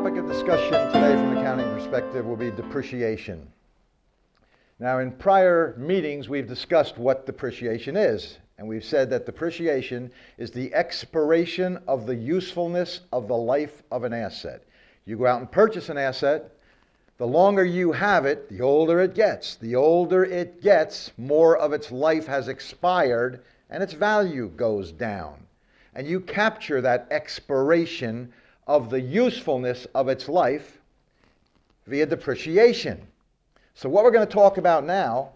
topic of discussion today from an accounting perspective will be depreciation. Now, in prior meetings, we've discussed what depreciation is, and we've said that depreciation is the expiration of the usefulness of the life of an asset. You go out and purchase an asset, the longer you have it, the older it gets. The older it gets, more of its life has expired, and its value goes down. And you capture that expiration of the usefulness of its life via depreciation. So what we're going to talk about now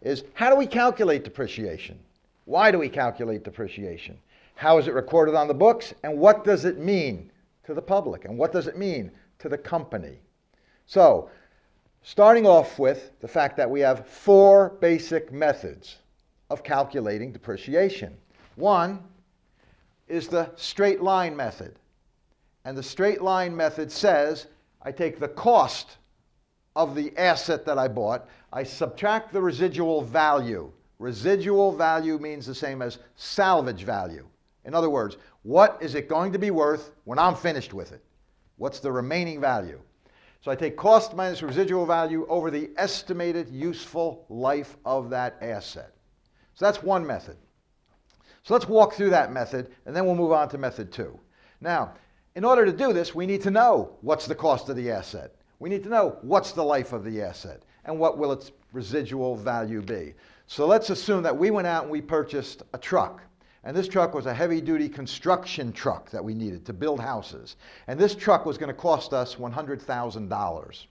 is how do we calculate depreciation? Why do we calculate depreciation? How is it recorded on the books? And what does it mean to the public? And what does it mean to the company? So, starting off with the fact that we have four basic methods of calculating depreciation. One is the straight line method. And the straight line method says I take the cost of the asset that I bought, I subtract the residual value. Residual value means the same as salvage value. In other words, what is it going to be worth when I'm finished with it? What's the remaining value? So I take cost minus residual value over the estimated useful life of that asset. So that's one method. So let's walk through that method, and then we'll move on to method two. Now, in order to do this, we need to know what's the cost of the asset. We need to know what's the life of the asset and what will its residual value be. So let's assume that we went out and we purchased a truck. And this truck was a heavy-duty construction truck that we needed to build houses. And this truck was going to cost us $100,000.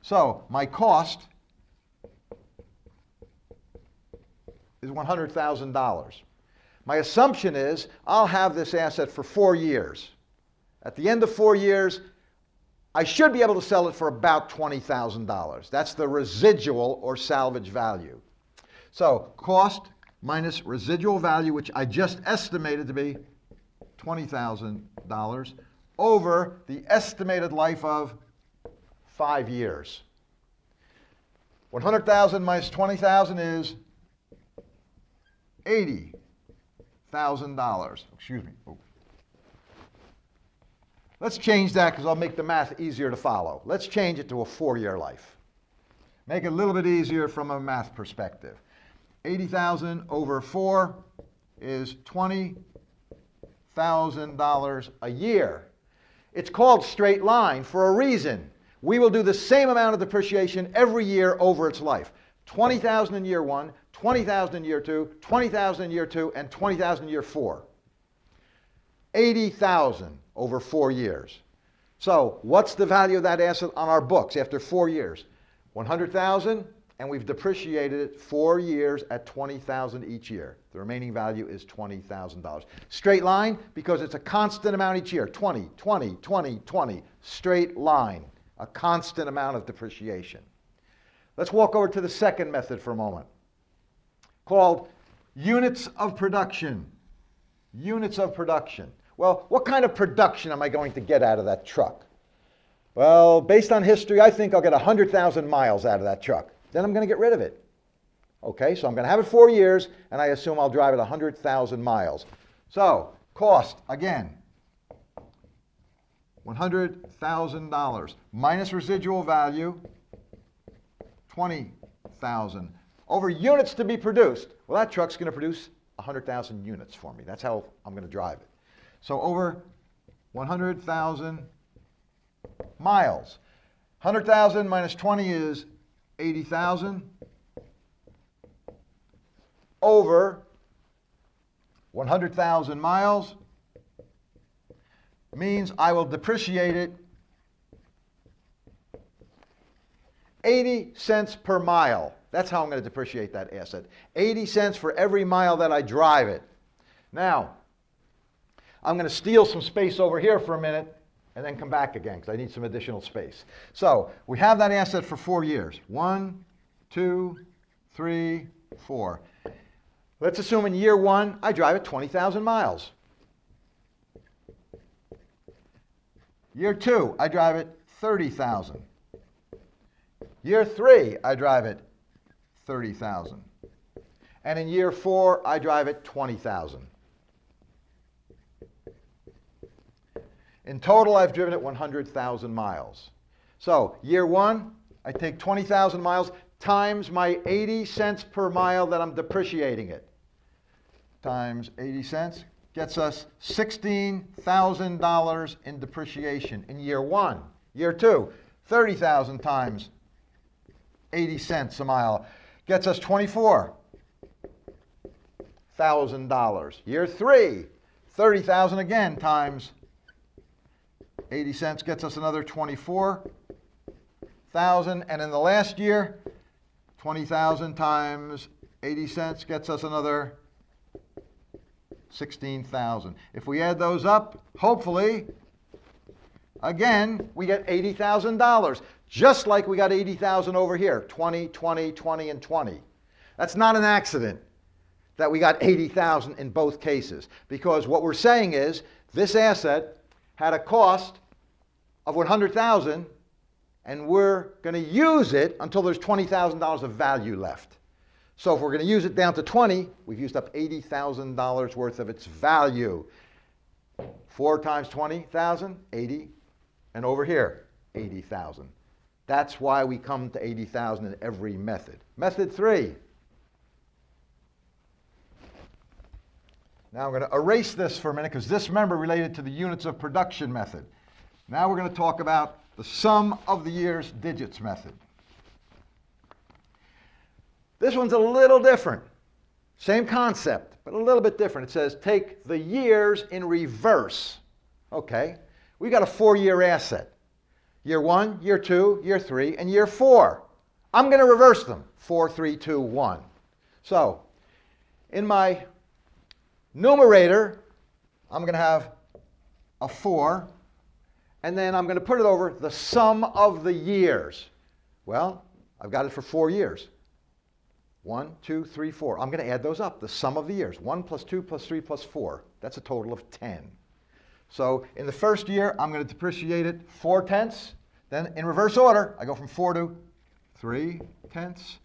So my cost is $100,000. My assumption is I'll have this asset for 4 years. At the end of 4 years, I should be able to sell it for about $20,000. That's the residual or salvage value. So cost minus residual value, which I just estimated to be $20,000, over the estimated life of 5 years. 100,000 minus 20,000 is $80,000. Excuse me. Oh. Let's change that because I'll make the math easier to follow. Let's change it to a 4-year life. Make it a little bit easier from a math perspective. 80,000 over 4 is $20,000 a year. It's called straight line for a reason. We will do the same amount of depreciation every year over its life. 20,000 in year 1, 20,000 in year 2, 20,000 in year 2, and 20,000 in year 4. 80,000 over 4 years. So what's the value of that asset on our books after 4 years? 100,000, and we've depreciated it 4 years at 20,000 each year. The remaining value is $20,000. Straight line because it's a constant amount each year. 20, 20, 20, 20. Straight line. A constant amount of depreciation. Let's walk over to the second method for a moment, called units of production. Units of production. Well, what kind of production am I going to get out of that truck? Well, based on history, I think I'll get 100,000 miles out of that truck. Then I'm going to get rid of it. Okay, so I'm going to have it 4 years, and I assume I'll drive it 100,000 miles. So, cost, again, $100,000 minus residual value, $20,000. Over units to be produced. Well, that truck's going to produce 100,000 units for me. That's how I'm going to drive it. So over 100,000 miles. 100,000 minus 20 is 80,000. Over 100,000 miles means I will depreciate it 80 cents per mile. That's how I'm going to depreciate that asset. 80 cents for every mile that I drive it. Now, I'm going to steal some space over here for a minute and then come back again because I need some additional space. So we have that asset for 4 years. 1, 2, 3, 4. Let's assume in year 1 I drive it 20,000 miles. Year 2 I drive it 30,000. Year 3 I drive it 30,000. And in year 4 I drive it 20,000. In total, I've driven it 100,000 miles. So year one, I take 20,000 miles times my 80 cents per mile that I'm depreciating it. Times 80 cents gets us $16,000 in depreciation in year one. Year two, 30,000 times 80 cents a mile gets us $24,000. Year three, 30,000 again times 80 cents gets us another 24,000. And in the last year, 20,000 times 80 cents gets us another 16,000. If we add those up, hopefully, again, we get $80,000. Just like we got 80,000 over here, 20, 20, 20, and 20. That's not an accident that we got 80,000 in both cases, because what we're saying is this asset had a cost of 100,000, and we're going to use it until there's $20,000 of value left. So if we're going to use it down to 20, we've used up $80,000 worth of its value. 4 times 20,000, 80, and over here, 80,000. That's why we come to 80,000 in every method. Method 3. Now I'm going to erase this for a minute because this, remember, related to the units of production method. Now we're going to talk about the sum of the years digits method. This one's a little different. Same concept, but a little bit different. It says take the years in reverse. Okay, we got a 4-year asset. Year 1, year 2, year 3, and year 4. I'm going to reverse them. 4, 3, 2, 1. So in my numerator, I'm going to have a 4, and then I'm going to put it over the sum of the years. Well, I've got it for 4 years. 1, 2, 3, 4. I'm going to add those up, the sum of the years. 1 plus 2 plus 3 plus 4. That's a total of 10. So in the first year, I'm going to depreciate it 4/10. Then in reverse order, I go from 4 to 3/10,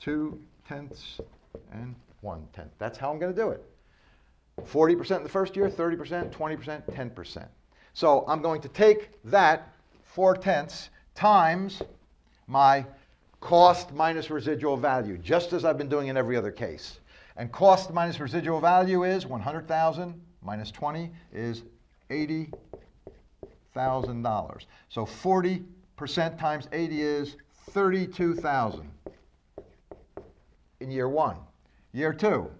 2/10, and 1/10. That's how I'm going to do it. 40% in the first year, 30%, 20%, 10%. So I'm going to take that 4/10 times my cost minus residual value, just as I've been doing in every other case. And cost minus residual value is 100,000 minus 20 is $80,000. So 40% times 80 is 32,000 in year 1. Year 2,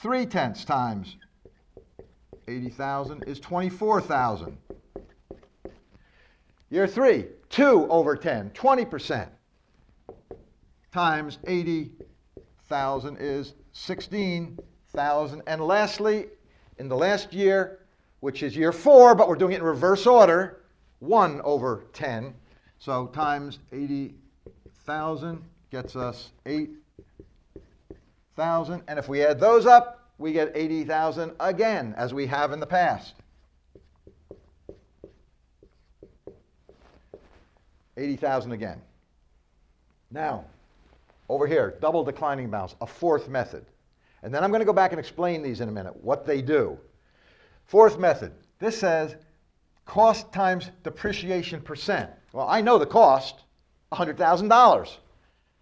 3/10 times 80,000 is 24,000. Year 3, 2 over 10, 20%, times 80,000 is 16,000. And lastly, in the last year, which is year 4, but we're doing it in reverse order, 1 over 10. So times 80,000 gets us 8,000. And if we add those up, we get 80,000 again, as we have in the past. 80,000 again. Now, over here, double declining balance, a 4th method. And then I'm going to go back and explain these in a minute, what they do. 4th method. This says cost times depreciation percent. Well, I know the cost, $100,000. It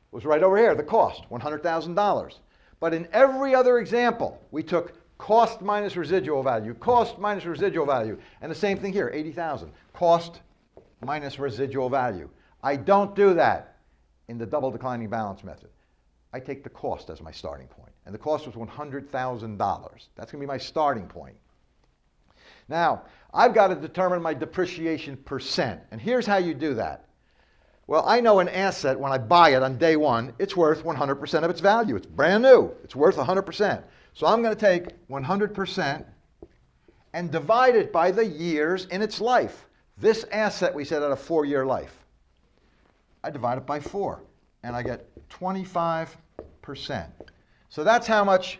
was right over here, the cost, $100,000. But in every other example, we took cost minus residual value, cost minus residual value, and the same thing here, 80,000, cost minus residual value. I don't do that in the double declining balance method. I take the cost as my starting point, and the cost was $100,000. That's going to be my starting point. Now, I've got to determine my depreciation percent, and here's how you do that. Well, I know an asset, when I buy it on day 1, it's worth 100% of its value. It's brand new. It's worth 100%. So I'm going to take 100% and divide it by the years in its life. This asset, we said, had a 4-year life. I divide it by 4, and I get 25%. So that's how much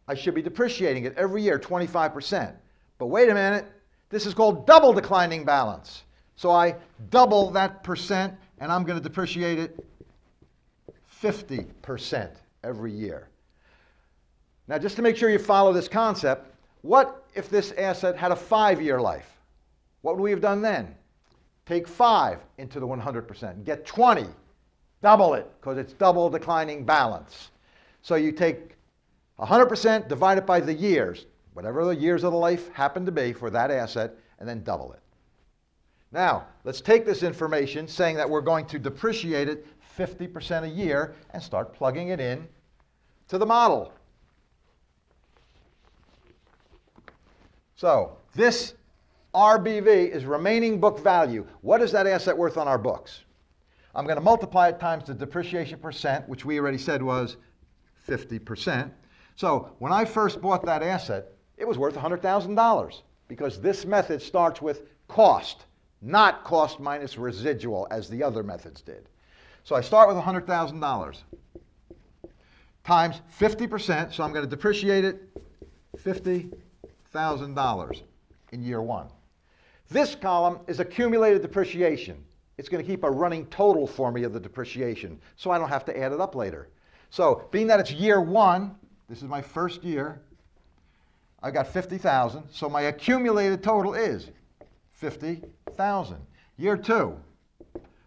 I should be depreciating it every year, 25%. But wait a minute, this is called double declining balance. So I double that percent, and I'm going to depreciate it 50% every year. Now, just to make sure you follow this concept, what if this asset had a 5-year life? What would we have done then? Take 5 into the 100%, get 20, double it, because it's double declining balance. So you take 100%, divide it by the years, whatever the years of the life happen to be for that asset, and then double it. Now, let's take this information saying that we're going to depreciate it 50% a year and start plugging it in to the model. So this RBV is remaining book value. What is that asset worth on our books? I'm going to multiply it times the depreciation percent, which we already said was 50%. So when I first bought that asset, it was worth $100,000 because this method starts with cost, not cost minus residual as the other methods did. So I start with $100,000 times 50%, so I'm going to depreciate it $50,000 in year 1. This column is accumulated depreciation. It's going to keep a running total for me of the depreciation, so I don't have to add it up later. So being that it's year 1, this is my first year, I've got 50,000, so my accumulated total is 50,000. Year 2,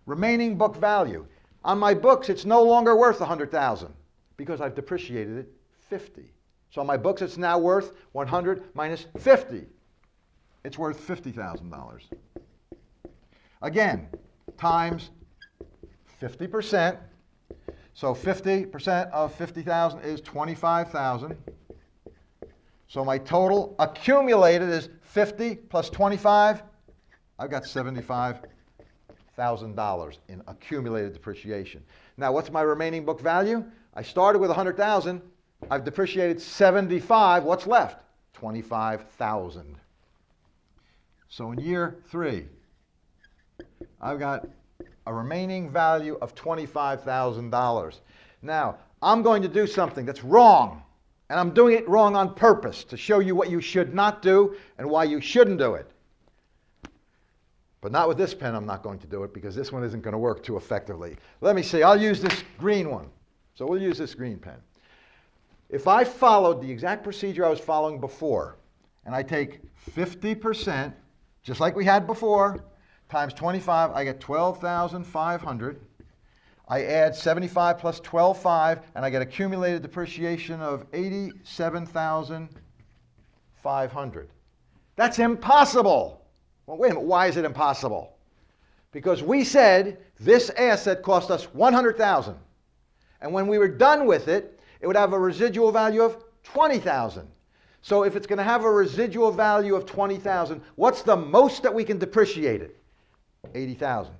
remaining book value. On my books, it's no longer worth 100,000 because I've depreciated it 50. So on my books, it's now worth 100 minus 50. It's worth $50,000. Again, times 50%. So 50% of 50,000 is 25,000. So my total accumulated is 50 plus 25. I've got $75,000 in accumulated depreciation. Now, what's my remaining book value? I started with 100,000. I've depreciated 75. What's left? 25,000. So in year 3, I've got a remaining value of $25,000. Now, I'm going to do something that's wrong, and I'm doing it wrong on purpose to show you what you should not do and why you shouldn't do it. But not with this pen, I'm not going to do it because this one isn't going to work too effectively. Let me see, I'll use this green one. So we'll use this green pen. If I followed the exact procedure I was following before, and I take 50%, just like we had before, times 25, I get 12,500. I add 75 plus 12,500, and I get accumulated depreciation of 87,500. That's impossible. Well, wait a minute, why is it impossible? Because we said this asset cost us 100,000. And when we were done with it, it would have a residual value of 20,000. So if it's going to have a residual value of 20,000, what's the most that we can depreciate it? 80,000.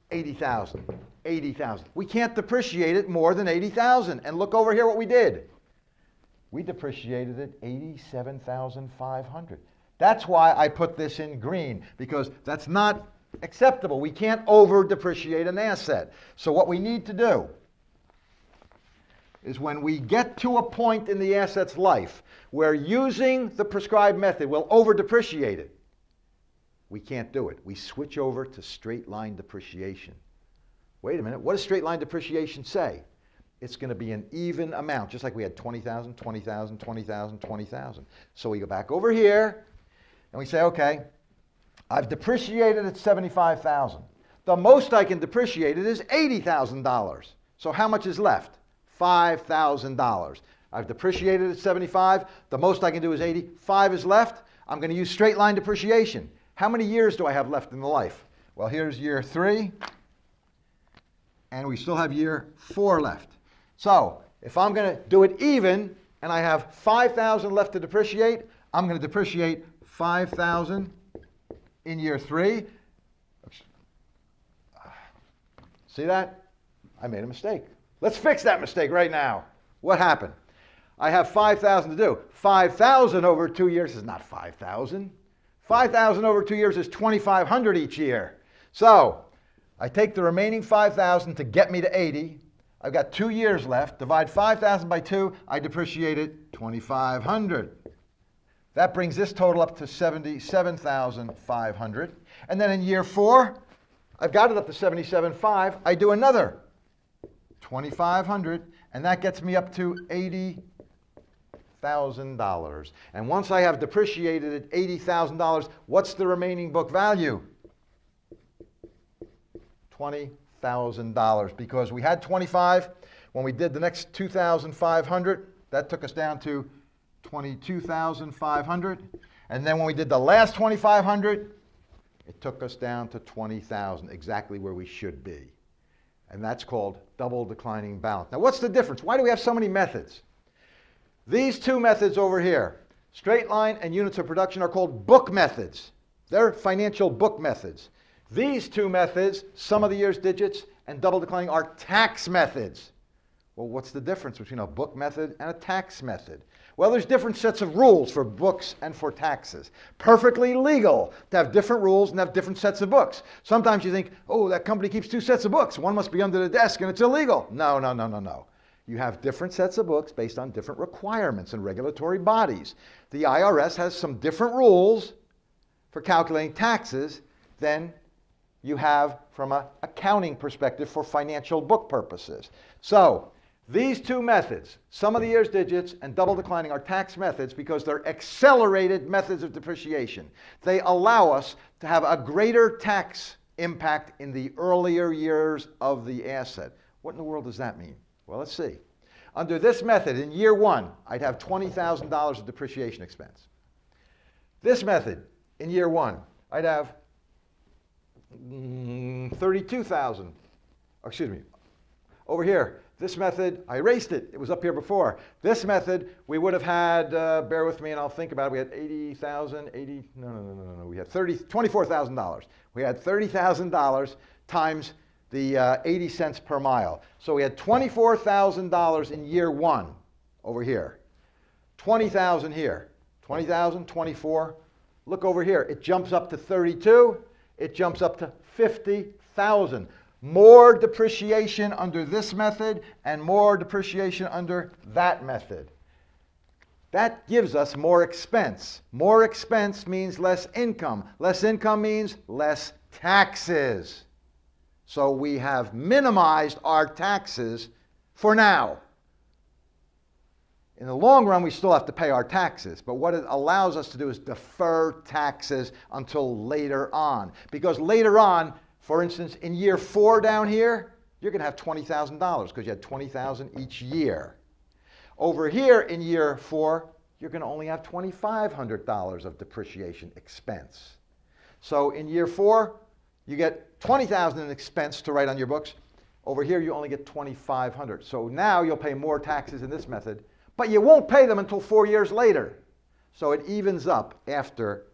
80,000. 80,000. We can't depreciate it more than 80,000. And look over here what we did. We depreciated it 87,500. That's why I put this in green, because that's not acceptable. We can't over depreciate an asset. So what we need to do is when we get to a point in the asset's life where using the prescribed method will over depreciate it, we can't do it. We switch over to straight line depreciation. Wait a minute, what does straight line depreciation say? It's going to be an even amount, just like we had 20,000, 20,000, 20,000, 20,000. So we go back over here and we say, okay, I've depreciated at 75,000. The most I can depreciate it is $80,000. So how much is left? $5,000. I've depreciated at 75. The most I can do is 80. 5 is left. I'm going to use straight line depreciation. How many years do I have left in the life? Well, here's year 3. And we still have year 4 left. So if I'm going to do it even and I have 5,000 left to depreciate, I'm going to depreciate 5,000 in year 3. See that? I made a mistake. Let's fix that mistake right now. What happened? I have 5,000 to do. 5,000 over 2 years is not 5,000. 5,000 over 2 years is 2,500 each year. So I take the remaining 5,000 to get me to 80. I've got 2 years left. Divide 5,000 by 2. I depreciate it 2,500. That brings this total up to 77,500. And then in year 4, I've got it up to 77,500. I do another 2,500, and that gets me up to 80,000. $80,000. And once I have depreciated it $80,000, what's the remaining book value? $20,000, because we had 25. When we did the next 2,500, that took us down to 22,500. And then when we did the last 2,500, it took us down to 20,000, exactly where we should be. And that's called double declining balance. Now, what's the difference? Why do we have so many methods? These two methods over here, straight line and units of production, are called book methods. They're financial book methods. These two methods, sum of the year's digits and double declining, are tax methods. Well, what's the difference between a book method and a tax method? Well, there's different sets of rules for books and for taxes. Perfectly legal to have different rules and have different sets of books. Sometimes you think, oh, that company keeps two sets of books. One must be under the desk and it's illegal. No, no, no, no, no. You have different sets of books based on different requirements and regulatory bodies. The IRS has some different rules for calculating taxes than you have from an accounting perspective for financial book purposes. So, these two methods, sum of the year's digits and double declining, are tax methods because they're accelerated methods of depreciation. They allow us to have a greater tax impact in the earlier years of the asset. What in the world does that mean? Well, let's see. Under this method, in year one, I'd have $20,000 of depreciation expense. This method, in year one, I'd have 32,000. Excuse me. Over here, this method, I erased it. It was up here before. This method, we would have had, bear with me and I'll think about it, we had 80,000, no. We had $24,000. We had $30,000 times the 80 cents per mile. So we had $24,000 in year one over here. 20,000 here. 20,000, 24. Look over here. It jumps up to 32. It jumps up to 50,000. More depreciation under this method and more depreciation under that method. That gives us more expense. More expense means less income. Less income means less taxes. So we have minimized our taxes for now. In the long run, we still have to pay our taxes, but what it allows us to do is defer taxes until later on. Because later on, for instance, in year 4 down here, you're going to have $20,000 because you had $20,000 each year. Over here in year 4, you're going to only have $2,500 of depreciation expense. So in year 4, you get $20,000 in expense to write on your books. Over here, you only get $2,500. So now you'll pay more taxes in this method, but you won't pay them until 4 years later. So it evens up after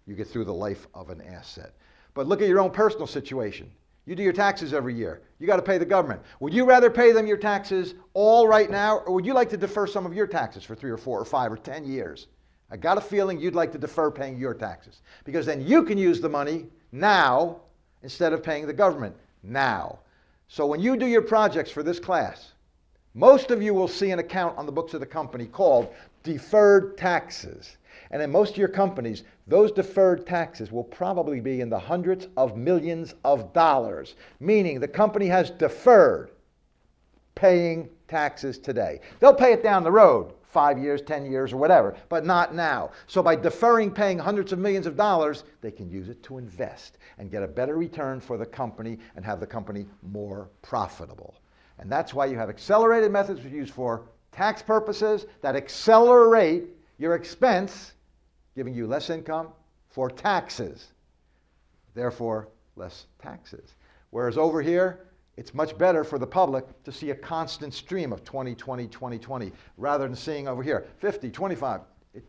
you get through the life of an asset. But look at your own personal situation. You do your taxes every year. You got to pay the government. Would you rather pay them your taxes all right now, or would you like to defer some of your taxes for 3 or 4 or 5 or 10 years? I got a feeling you'd like to defer paying your taxes, because then you can use the money now instead of paying the government now. So when you do your projects for this class, most of you will see an account on the books of the company called deferred taxes. And in most of your companies, those deferred taxes will probably be in the hundreds of millions of dollars, meaning the company has deferred paying taxes today. They'll pay it down the road, 5 years, 10 years, or whatever, but not now. So by deferring paying hundreds of millions of dollars, they can use it to invest and get a better return for the company and have the company more profitable. And that's why you have accelerated methods used for tax purposes that accelerate your expense, giving you less income for taxes, therefore less taxes. Whereas over here, it's much better for the public to see a constant stream of 20, 20, 20, 20, rather than seeing over here 50, 25. It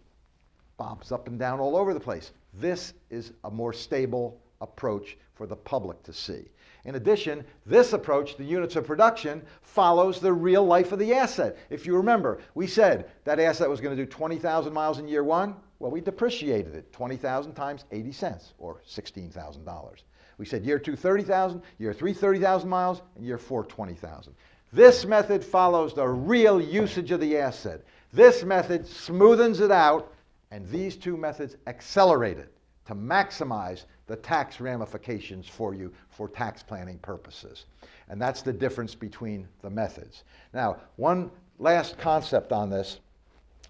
bobs up and down all over the place. This is a more stable approach for the public to see. In addition, this approach, the units of production, follows the real life of the asset. If you remember, we said that asset was going to do 20,000 miles in year 1. Well, we depreciated it, 20,000 times 80 cents, or $16,000. We said year 2, 30,000, year 3, 30,000 miles, and year 4, 20,000. This method follows the real usage of the asset. This method smoothens it out, and these two methods accelerate it to maximize the tax ramifications for you for tax planning purposes. And that's the difference between the methods. Now, one last concept on this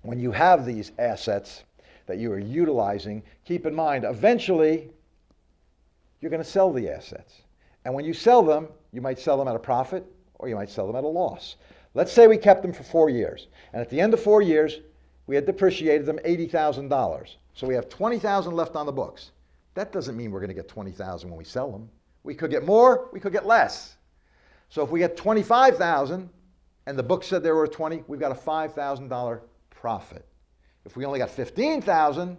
when you have these assets that you are utilizing, keep in mind, eventually, you're going to sell the assets. And when you sell them, you might sell them at a profit or you might sell them at a loss. Let's say we kept them for 4 years. And at the end of 4 years, we had depreciated them $80,000. So we have $20,000 left on the books. That doesn't mean we're going to get $20,000 when we sell them. We could get more, we could get less. So if we get $25,000 and the book said there were 20, we've got a $5,000 profit. If we only got $15,000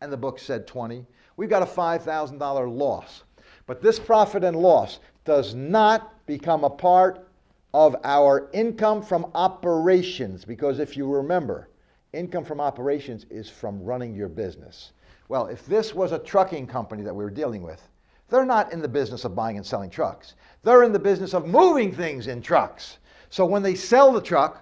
and the book said 20, we've got a $5,000 loss. But this profit and loss does not become a part of our income from operations, because if you remember, income from operations is from running your business. Well, if this was a trucking company that we were dealing with, they're not in the business of buying and selling trucks. They're in the business of moving things in trucks. So when they sell the truck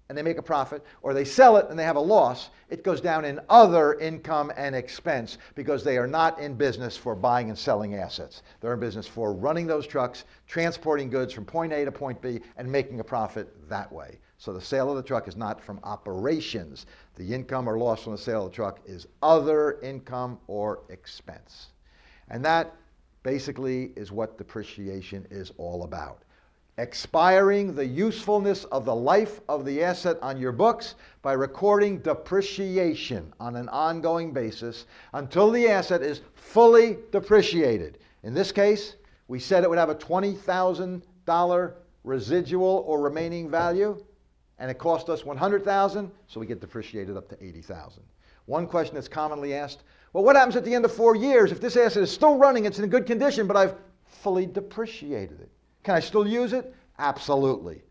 and they make a profit, or they sell it and they have a loss, it goes down in other income and expense, because they are not in business for buying and selling assets. They're in business for running those trucks, transporting goods from point A to point B, and making a profit that way. So the sale of the truck is not from operations. The income or loss from the sale of the truck is other income or expense. And that basically is what depreciation is all about. Expiring the usefulness of the life of the asset on your books by recording depreciation on an ongoing basis until the asset is fully depreciated. In this case, we said it would have a $20,000 residual or remaining value, and it cost us $100,000, so we get depreciated up to $80,000. One question that's commonly asked, well, what happens at the end of 4 years if this asset is still running, it's in good condition, but I've fully depreciated it? Can I still use it? Absolutely.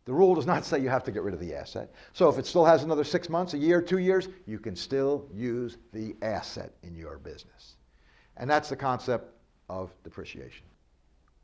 The rule does not say you have to get rid of the asset. So if it still has another 6 months, a year, 2 years, you can still use the asset in your business. And that's the concept of depreciation.